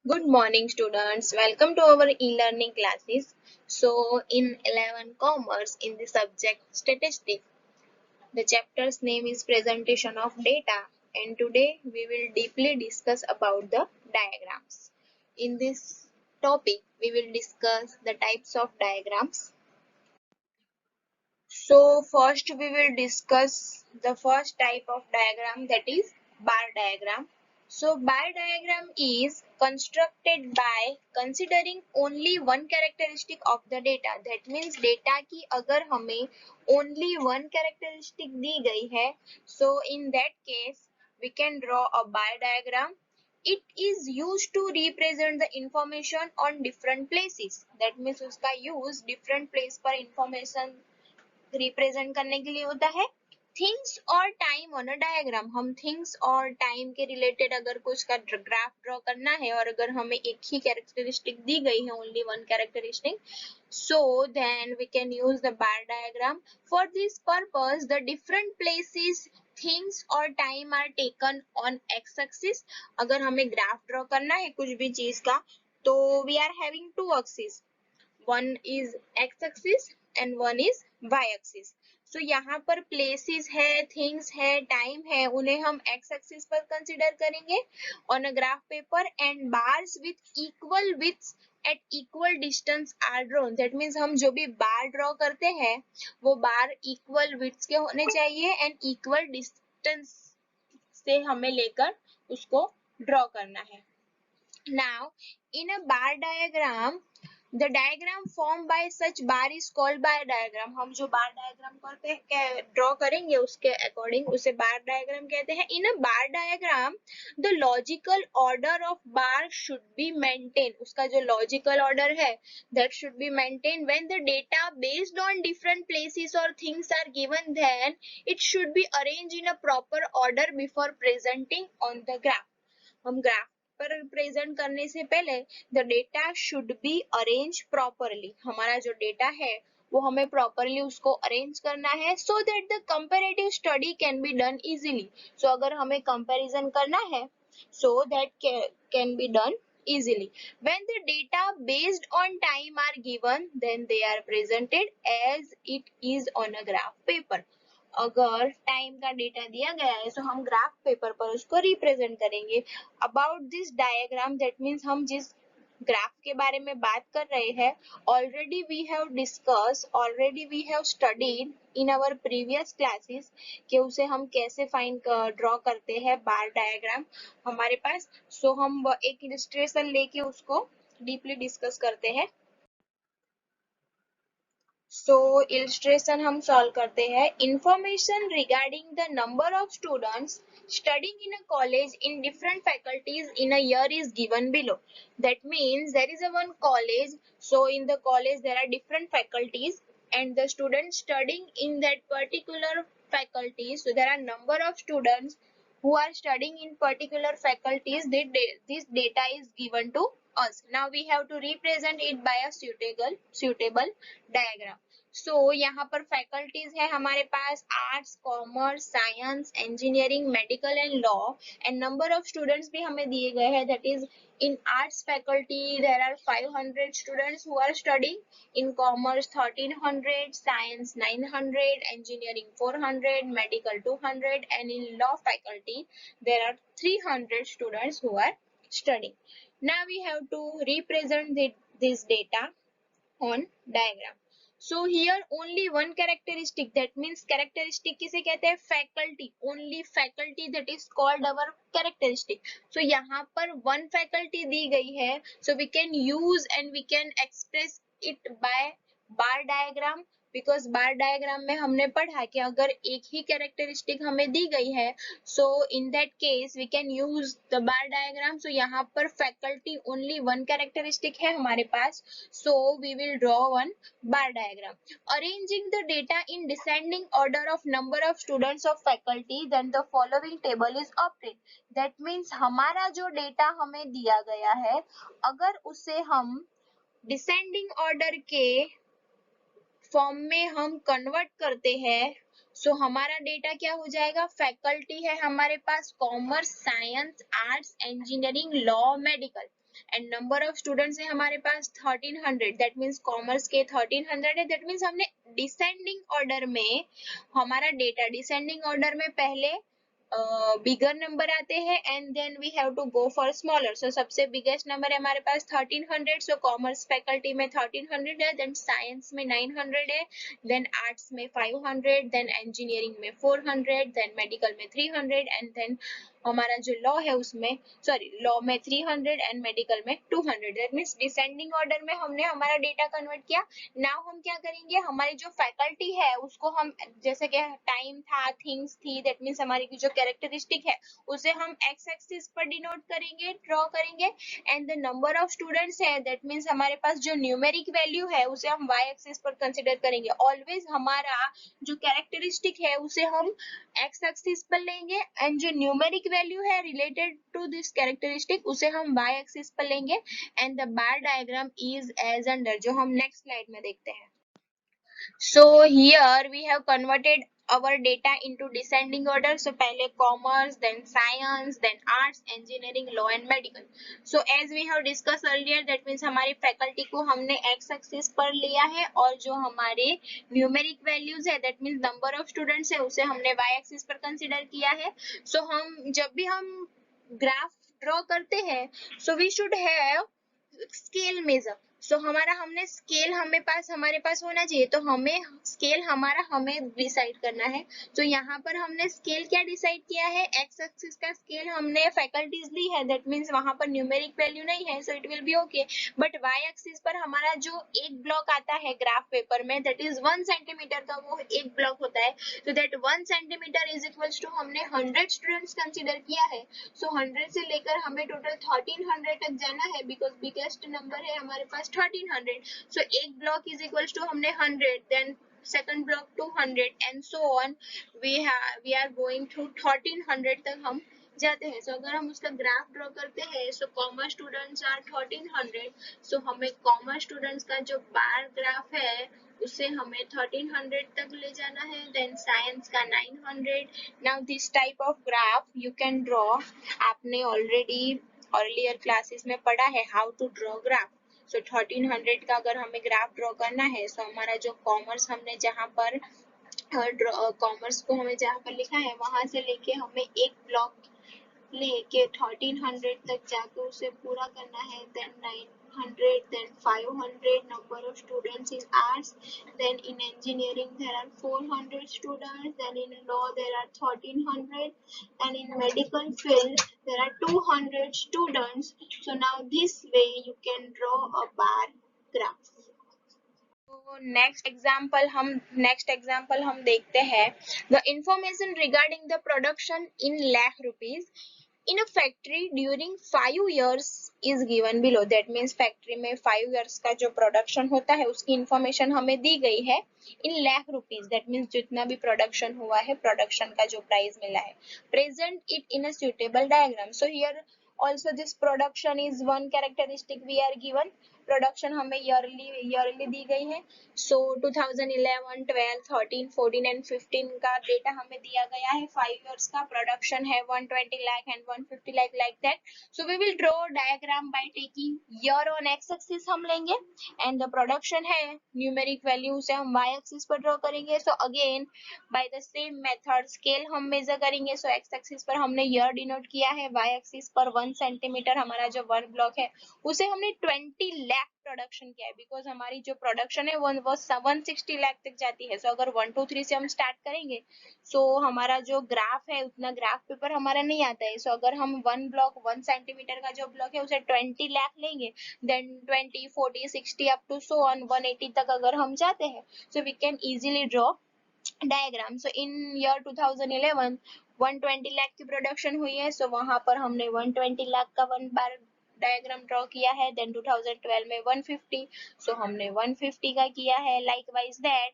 Good morning, students. Welcome to our e-learning classes. So, in 11 Commerce, in the subject Statistics, the chapter's name is Presentation of Data, and today we will deeply discuss about the diagrams. In this topic, we will discuss the types of diagrams. So, first we will discuss the first type of diagram, that is bar diagram. So bar diagram is constructed by considering only one characteristic of the data. That means data की अगर हमें only one characteristic दी गई है, so in that case we can draw a bar diagram. It is used to represent the information on different places. That means उसका use different place पर information represent करने के लिए होता है. थिंग्स और टाइम ऑन अ डायग्राम, हम things और टाइम के रिलेटेड अगर कुछ का ग्राफ ड्रॉ करना है और अगर हमें एक ही कैरेक्टरिस्टिक दी गई है, only one characteristic, so then we can use the bar diagram. For this purpose the different places, things और time are taken on x axis. अगर हमें ग्राफ ड्रॉ करना है कुछ भी चीज का, तो we are having two axes. One is x axis and one is y axis. So यहाँ पर places है, things है, time है, उन्हें हम x axis पर consider करेंगे on a graph paper, and bars with equal widths at equal distance are drawn. That means हम जो भी bar draw करते हैं वो bar equal widths के होने चाहिए and equal distance से हमें लेकर उसको draw करना है. Now, in a bar diagram, the diagram formed by such bar is called bar diagram. हम जो bar diagram करते हैं, draw करेंगे उसके according उसे bar diagram कहते हैं. In a bar diagram, the logical order of bar should be maintained. उसका जो logical order है, that should be maintained. When the data based on different places or things are given, then it should be arranged in a proper order before presenting on the graph. हम graph पर present करने से पहले the data should be arrange properly. हमारा जो data है वो हमें प्रॉपरली उसको अरेंज करना है, so that the comparative study can be done easily. So अगर हमें कंपैरिजन करना है, so that can be done easily. When the data based on time are given, then they are presented as it is on a graph paper. अगर time का data दिया गया है तो हम ग्राफ पेपर पर उसको रिप्रेजेंट करेंगे. About this diagram, that means हम जिस ग्राफ के बारे में बात कर रहे हैं, already we have discuss, already we have studied in our previous classes कि उसे हम कैसे फाइंड ड्रॉ करते हैं बार डायग्राम हमारे पास. सो हम एक इलस्ट्रेशन लेके उसको डीपली डिस्कस करते हैं. सो इलस्ट्रेशन हम सॉल्व करते हैं. Information regarding the number of students studying in a college in different faculties in a year is given below. That means there is a one college, so in the college there are different faculties and the students studying in that particular faculty, so there are number of students who are studying in particular faculties. This data is given to us. Now we have to represent it by a suitable diagram. So यहाँ पर faculties है हमारे पास arts, commerce, science, engineering, medical and law, and number of students भी हमें दिए गए हैं. That is in arts faculty there are 500 students who are studying, in commerce 1300, science 900, engineering 400, medical 200, and in law faculty there are 300 students who are studying. Now we have to represent this data on diagram. So here only one characteristic, that means characteristic किसे कहते हैं, faculty, only faculty, that is called our characteristic. So यहाँ पर one faculty दी गई है, so we can use and we can express it by bar diagram. Because bar diagram में हमने पढ़ा कि अगर एक ही कैरेक्टरिस्टिक हमें दी गई है, so in that case we can use the bar diagram. So यहाँ पर फैकल्टी ओनली वन कैरेक्टरिस्टिक है हमारे पास, so we will draw one bar diagram. Arranging the data in descending order of number of students of faculty, then the following table is obtain. That means हमारा जो data हमें दिया गया है, अगर उसे हम डिसेंडिंग ऑर्डर के फॉर्म में हम कन्वर्ट करते हैं, सो हमारा डेटा क्या हो जाएगा, फैकल्टी है हमारे पास commerce, science, arts, engineering, law, medical. And number of students है हमारे पास 1300, दैट मीन्स कॉमर्स के 1300 है, दैट मीन्स हमने डिसेंडिंग ऑर्डर में हमारा डेटा डिसेंडिंग ऑर्डर में पहले बिगर नंबर आते हैं and then we have to go for smaller. So सबसे बिगेस्ट नंबर है हमारे पास 1300, सो कॉमर्स फैकल्टी में 1300 है, देन साइंस में 900 है, देन आर्ट्स में 500, देन इंजीनियरिंग में 400, देन मेडिकल में 300 एंड देन हमारा जो लॉ है उसमें लॉ में 300 एंड मेडिकल में 200। दैट मीन्स डिसेंडिंग ऑर्डर में हमने हमारा डेटा कन्वर्ट किया। नाउ हम क्या करेंगे, हमारी जो फैकल्टी है उसको हम जैसे कि टाइम था, थिंग्स थी, दैट मीन्स हमारी जो कैरेक्टरिस्टिक है उसे हम एक्स एक्सिस पर डिनोट करेंगे, ड्रॉ करेंगे and the number of students है दैट मीन्स हमारे पास जो न्यूमेरिक वैल्यू है उसे हम वाई एक्सिस पर कंसिडर करेंगे। ऑलवेज हमारा जो कैरेक्टरिस्टिक है उसे हम एक्स एक्सिस पर लेंगे एंड जो न्यूमेरिक वैल्यू है रिलेटेड टू दिस कैरेक्टरिस्टिक उसे हम वाई एक्सिस पर लेंगे and the bar diagram is as under, जो हम नेक्स्ट स्लाइड में देखते हैं। So here we have converted our data into descending order. So पहले commerce, then science, then arts, engineering, law and medical. So as we have discussed earlier, that means हमारी faculty को हमने x axis पर लिया है और जो हमारे numeric values है, that means number of students है, उसे हमने y axis पर consider किया है. So हम जब भी हम graph draw करते हैं, so we should have scale measure. So हमारा हमने स्केल हमारे पास होना चाहिए, तो हमें स्केल हमें डिसाइड करना है। तो यहाँ पर हमने स्केल क्या डिसाइड किया है, एक्स एक्सिस का स्केल हमने फैकल्टीज ली है, दैट मीन्स वहां पर न्यूमेरिक वैल्यू नहीं है, so it will be okay. But Y axis पर हमारा जो एक ब्लॉक आता है ग्राफ पेपर में, दैट इज 1 सेंटीमीटर का वो एक ब्लॉक होता है। तो that 1 centimetre is equals to हमने 100 स्टूडेंट्स कंसिडर किया है। सो 100 से लेकर हमें टोटल 1300 तक जाना है, बिकॉज बिगेस्ट नंबर है हमारे पास 1300। सो एक ब्लॉक इज इक्वल्स टू हमने 100, then second block 200 and so on, we are going through 1300 तक हम जाते हैं। सो अगर हम उसका ग्राफ ड्रॉ करते हैं, सो कॉमर्स स्टूडेंट्स आर 1300, सो हमें कॉमर्स स्टूडेंट्स का जो बार ग्राफ है उसे हमें 1300 तक ले जाना है, देन साइंस का 900। Now this type of graph you can draw, आपने ऑलरेडी अर्लियर क्लासेस में पढ़ा है हाउ टू ड्रॉ ग्राफ। सो 1300 का अगर हमें ग्राफ ड्रॉ करना है, सो हमारा जो कॉमर्स हमने जहाँ पर कॉमर्स को हमें जहाँ पर लिखा है वहां से लेके हमें एक ब्लॉक लेके 1300 तक जाके उसे पूरा करना है, then 900, then 500 number of students in arts, then in engineering there are 400 students, then in law there are 1300, and in medical field there are 200 students. So now this way you can draw a bar graph. तो next example हम देखते हैं, the information regarding the production in lakh rupees in a factory during 5 years is given below. That means factory में 5 years का जो production होता है उसकी इंफॉर्मेशन हमें दी गई है इन लाख रुपीज। दैट मीन्स जितना भी प्रोडक्शन हुआ है, प्रोडक्शन का जो प्राइस मिला है, present it in a suitable diagram. So here also this production is one characteristic we are given। Production हमें ईयरली दी गई है। सो 2011, 12, 13, 14 एंड 15 का डेटा हमें दिया गया है। 5 years का प्रोडक्शन है 120 lakh and 150 lakh like that. So we will draw diagram by taking year on X axis हम लेंगे एंड द प्रोडक्शन है न्यूमेरिक वैल्यू से हम वाई एक्सिस पर ड्रॉ करेंगे। So again by the same method scale हम मेजर करेंगे। सो एक्स एक्सिस पर हमने ईयर डिनोट किया है, वाई एक्सिस पर 1 सेंटीमीटर हमारा जो 1 ब्लॉक है उसे हमने 20 लाख प्रोडक्शन किया है, बिकॉज हमारी जो प्रोडक्शन है वो 160 लाख तक जाती है। सो अगर 1 2 3 से हम स्टार्ट करेंगे, सो हमारा जो ग्राफ है उतना ग्राफ पेपर हमारा नहीं आता है। सो अगर हम 1 ब्लॉक 1 सेंटीमीटर का जो ब्लॉक है उसे 20 लाख लेंगे, then 20 40 60 up to so on 180 तक अगर हम जाते हैं, so we can easily draw diagram. So in year 2011 120 lakh की प्रोडक्शन हुई है। सो वहां पर हमने 120 लाख का 1 बार डायग्राम ड्रॉ किया है। देन 2012 में 150, सो हमने 150 का किया है। लाइकवाइज दैट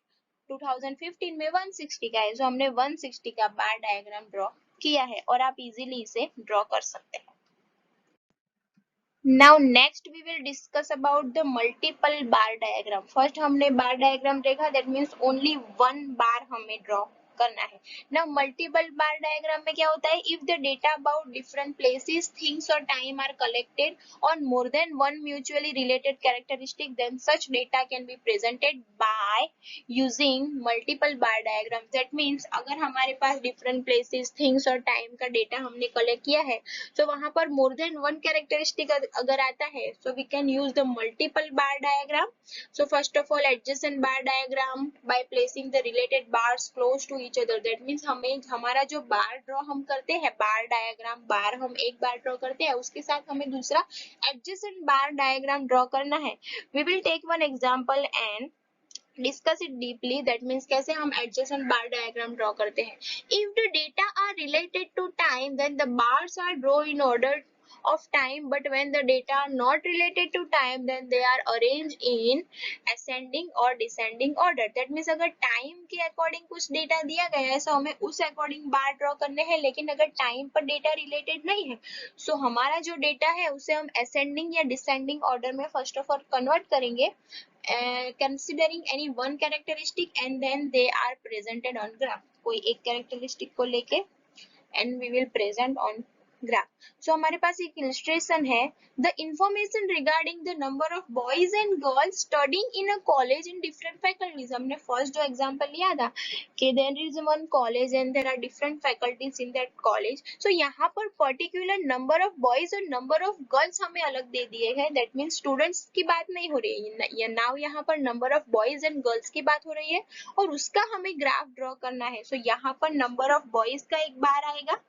2015 में 160 का है, सो हमने 160 का बार डायग्राम ड्रॉ किया है और आप इजीली इसे ड्रॉ कर सकते हैं। Now next we will discuss about the multiple bar diagram. First हमने bar diagram देखा, that means only one bar हमें draw करना है ना। मल्टीपल बार डायग्राम में क्या होता है, if the data about different places things और time are collected on more than one mutually related characteristic, then such data can be presented by using multiple bar diagrams. That means अगर हमारे पास different places, things और time का data हमने collect किया है, तो वहाँ पर more than one characteristic अगर आता है, so we can use the multiple bar diagram. So first of all, adjacent bar diagram by placing the related bars close to each other. That means हमें हमारा जो bar draw हम करते हैं, bar diagram, bar हम एक बार draw करते हैं, उसके साथ हमें दूसरा adjacent bar diagram draw करना है. We will take one example and discuss it deeply. That means कैसे हम adjacent bar diagram draw करते हैं. If the data are related to time, then the bars are drawn in order of time, but when the data are not related to time, then they are arranged in ascending or descending order. That means अगर time के according कुछ data दिया गया है, so हमें उस according bar draw करने हैं, लेकिन अगर time पर data related नहीं है, so हमारा जो data है उसे हम ascending या descending order में first of all convert करेंगे, considering any one characteristic and then they are presented on graph. कोई एक characteristic को लेके and we will present on graph. So हमारे पास एक illustration है, the information regarding the number of boys and girls studying in a college in different faculties. हमने first जो example लिया था कि there is one college and there are different faculties in that college. So यहाँ पर particular number of boys और number of girls हमें अलग दे दिए हैं. That means students की बात नहीं हो रही है, now यहाँ पर number of boys and girls की बात हो रही है और उसका हमें graph draw करना है. So यहाँ पर number of boys का एक बार आएगा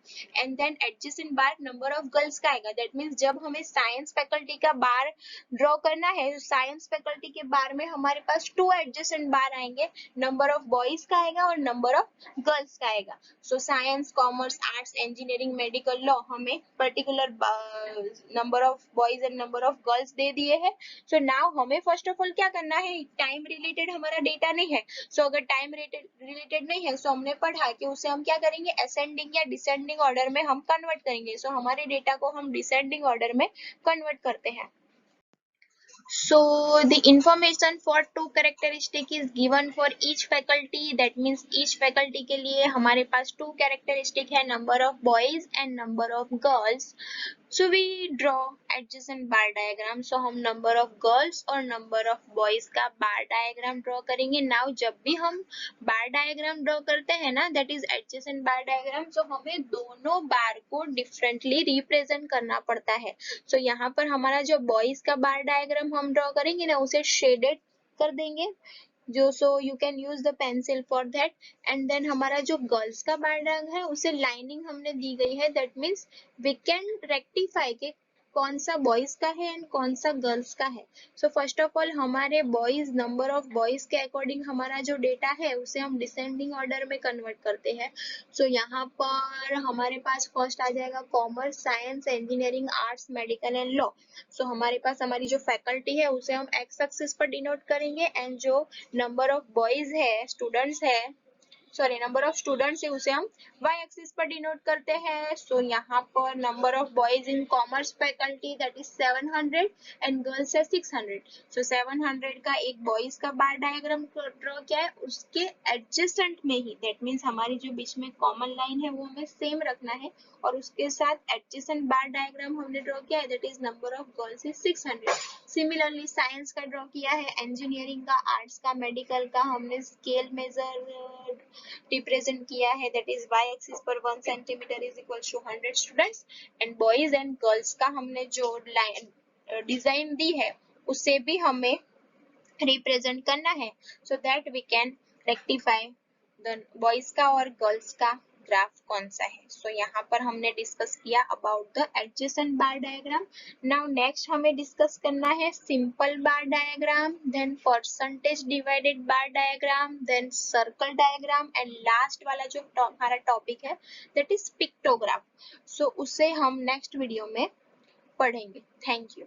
and then adjacent bar number of girls का आएगा. That means जब हमें साइंस फैकल्टी का बार ड्रॉ करना है, तो साइंस फैकल्टी के बार में हमारे पास 2 एडजेसेंट बार आएंगे, नंबर ऑफ बॉयज का आएगा और नंबर ऑफ गर्ल्स का आएगा. So science, commerce, arts, engineering, medical, law हमें particular number of boys and number of girls दे दिए हैं. सो नाउ हमें फर्स्ट ऑफ ऑल क्या करना है, टाइम रिलेटेड हमारा डेटा नहीं है. सो अगर टाइम रिलेटेड नहीं है, सो हमने पढ़ा कि उसे हम क्या करेंगे, असेंडिंग या डिसेंडिंग ऑर्डर में हम कन्वर्ट करेंगे. सो हमारे डेटा को हम डिसेंडिंग ऑर्डर में कन्वर्ट करते हैं. So the information for 2 characteristic is given for each faculty. That means each faculty के लिए हमारे पास 2 characteristic है, number of boys and number of girls. So we draw adjacent bar diagram. So हम number of girls और number of boys का bar diagram draw करेंगे. Now जब भी हम bar diagram draw करते हैं ना, that is adjacent bar diagram, so हमें दोनों bar को differently represent करना पड़ता है. So यहाँ पर हमारा जो boys का bar diagram हम draw करेंगे ना, उसे shaded कर देंगे जो, so you can use the pencil for that. and then हमारा जो girls का bar diagram है उसे lining हमने दी गई है. that means we can rectify के कौन सा boys का है and कौन सा girls का है. so first of all हमारे boys, number of boys के according हमारा जो data है उसे हम descending order में convert करते हैं. so यहाँ पर हमारे पास first आ जाएगा commerce, science, engineering, arts, medical and law. so हमारे पास हमारी जो faculty है उसे हम x axis पर denote करेंगे and जो number of boys है, students है, नंबर ऑफ स्टूडेंट्स है, उसे हम y एक्सिस पर डिनोट करते हैं. सो यहाँ पर number of boys in commerce faculty that is 700 and girls है 600. सो 700 का एक बॉयज का बार डायग्राम ड्रॉ किया है, उसके एडजेसेंट में ही, दैट मीन्स हमारी जो बीच में कॉमन लाइन है वो हमें सेम रखना है और उसके साथ एडजेसेंट बार डायग्राम हमने ड्रॉ किया है, that is number of girls is 600. Similarly science का ड्रॉ किया है, इंजीनियरिंग का, आर्ट्स का, मेडिकल का हमने स्केल मेजर रिप्रेजेंट किया है, दैट इज y एक्सिस पर 1 centimetre is equal to 100 students. And boys and girls का हमने जो लाइन डिजाइन दी है उसे भी हमें रिप्रेजेंट करना है, so that we can rectify the boys का और गर्ल्स का ग्राफ कौन सा है. सो यहाँ पर हमने डिस्कस किया about the adjacent bar diagram. Now next हमें डिस्कस करना है simple bar diagram, then percentage divided bar diagram, then circle diagram and last वाला जो हमारा टॉपिक है दैट इज पिक्टोग्राफ. सो उसे हम नेक्स्ट वीडियो में पढ़ेंगे. Thank you.